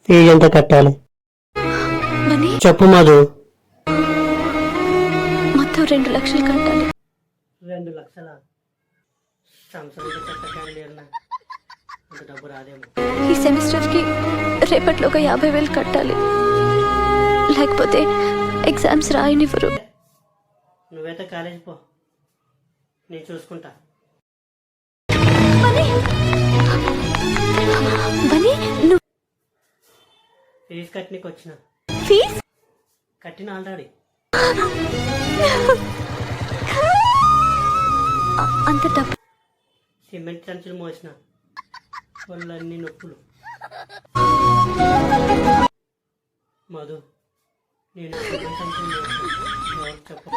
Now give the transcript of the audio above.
Fee ఎంత కట్టాలి money చెప్పు మధు. మొత్తం 2 లక్షలు కట్టాలి. 2 లక్షల సంవత్సరం కట్టలేరునా, అంత డబ్బు రాదేమో. ఈ సెమిస్టర్కి రేపట్లోగా 50,000 కట్టాలి. లేకపోతే ఎగ్జామ్స్ రాయనివ్వరు. నువ్వైతే కాలేజీ పో, నేను చూసుకుంటా. మనీ మనీ నువ్వు ఫీజు కట్టనీకి వచ్చిన. ఫీజ్ కట్టిన ఆల్రెడీ. అంత డబ్బు సిమెంట్ సంచులు మోసిన, వాళ్ళన్నీ నొప్పులు. మధు, నేను సిమెంట్ సంచులు మోసిన, ఎవరికి చెప్పు.